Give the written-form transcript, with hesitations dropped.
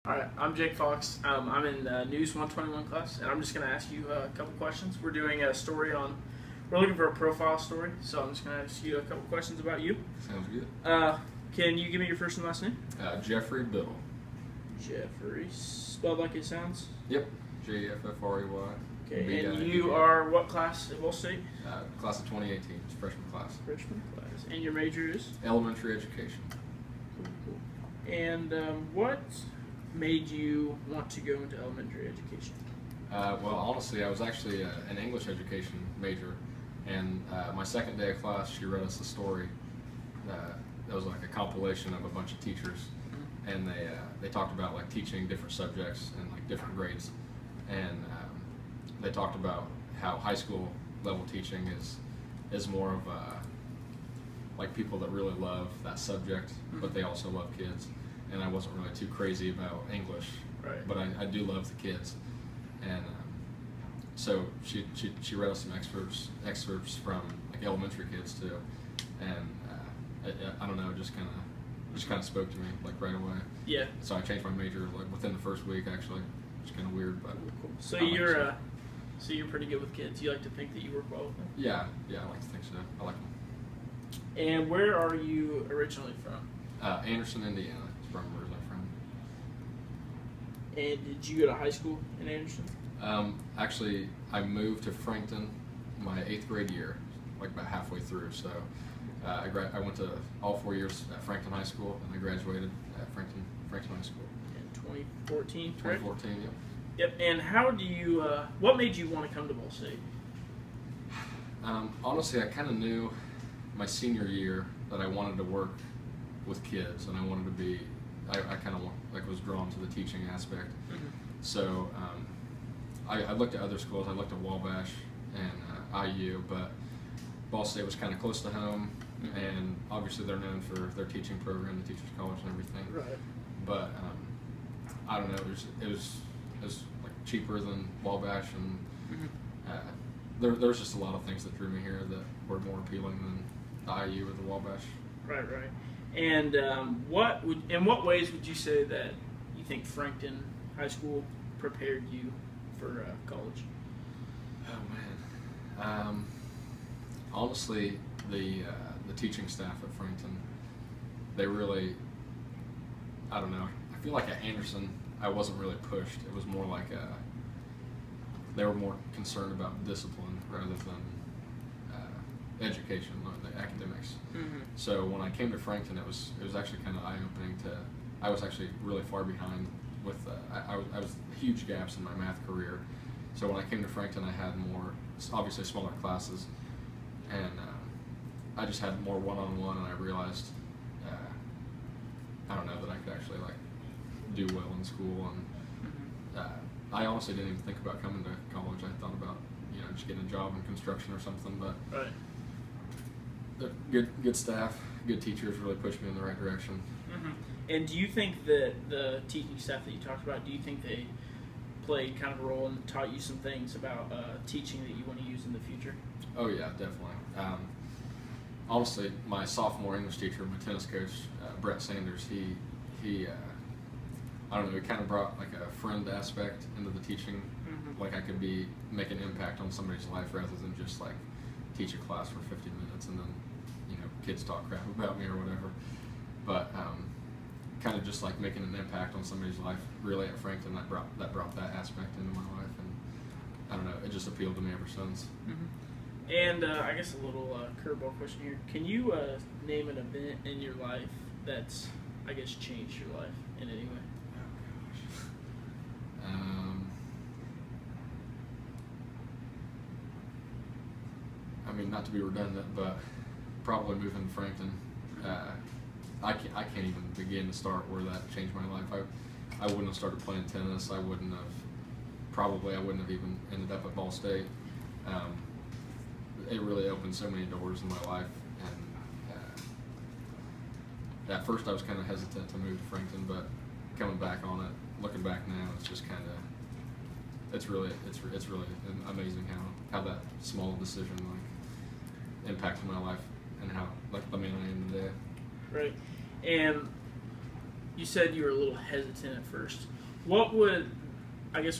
Alright, I'm Jake Fox. I'm in News121 class, and I'm just going to ask you a couple questions. We're doing a story we're looking for a profile story, so I'm just going to ask you a couple questions about you. Sounds good. Can you give me your first and last name? Jeffrey Biddle. Jeffrey, spelled like it sounds? Yep. Jeffrey. Okay, and you are what class at Ball State? Class of 2018, it's freshman class. Freshman class. And your major is? Elementary education. Cool. And what made you want to go into elementary education? Well, honestly, I was actually an English education major, and my second day of class, she read us a story. That was like a compilation of a bunch of teachers, and they talked about like teaching different subjects and like different grades, and they talked about how high school level teaching is more of like people that really love that subject, but they also love kids. And I wasn't really too crazy about English, right, but I do love the kids, and so she read us some excerpts from like elementary kids too, and I don't know, it just kind of spoke to me like right away. Yeah. So I changed my major like within the first week actually. It's kind of weird, but cool. So you're pretty good with kids. You like to think that you work well with them. Yeah, I like to think so. I like them. And where are you originally from? Anderson, Indiana. From where I'm from. And did you go to high school in Anderson? Actually, I moved to Frankton my 8th grade year, like about halfway through. So I went to all 4 years at Frankton High School, and I graduated at Frankton High School. In 2014, correct? 2014, yep. Yep. And how do you? What made you want to come to Ball State? Honestly, I kind of knew my senior year that I wanted to work with kids, and I wanted to be. I kind of like was drawn to the teaching aspect. So I looked at other schools. I looked at Wabash and IU, but Ball State was kind of close to home, and obviously they're known for their teaching program, the Teachers College, and everything. Right. But I don't know. It was like cheaper than Wabash, and there was just a lot of things that drew me here that were more appealing than the IU or the Wabash. Right. And in what ways would you say that you think Frankton High School prepared you for college? Oh man, honestly, the teaching staff at Frankton, they really, I don't know. I feel like at Anderson, I wasn't really pushed. It was more like they were more concerned about discipline rather than education, the academics. So when I came to Frankton, it was actually kind of eye-opening I was actually really far behind with, I was huge gaps in my math career. So when I came to Frankton, I had more, obviously smaller classes, and I just had more one-on-one, and I realized, I don't know, that I could actually like do well in school, and I honestly didn't even think about coming to college. I thought about, just getting a job in construction or something, but right. Good staff, good teachers really pushed me in the right direction. And do you think that the teaching staff that you talked about, do you think they played kind of a role and taught you some things about teaching that you want to use in the future? Oh yeah, definitely. Honestly, my sophomore English teacher, my tennis coach, Brett Sanders, he I don't know, he kind of brought like a friend aspect into the teaching. Like I could make an impact on somebody's life rather than just like teach a class for 50 minutes and then kids talk crap about me or whatever. But kind of just like making an impact on somebody's life. Really at Frankton, that brought that aspect into my life, and I don't know, it just appealed to me ever since. And I guess a little curveball question here. Can you name an event in your life that's, I guess, changed your life in any way? Oh gosh. I mean, not to be redundant, but probably moving to Frankton. I can't even begin to start where that changed my life. I wouldn't have started playing tennis. I wouldn't have even ended up at Ball State. It really opened so many doors in my life, and at first I was kind of hesitant to move to Frankton, but coming back on it, looking back now, it's just kind of, it's really amazing how that small decision like impacted my life and how like the man I am today. Right. And you said you were a little hesitant at first. What would, I guess,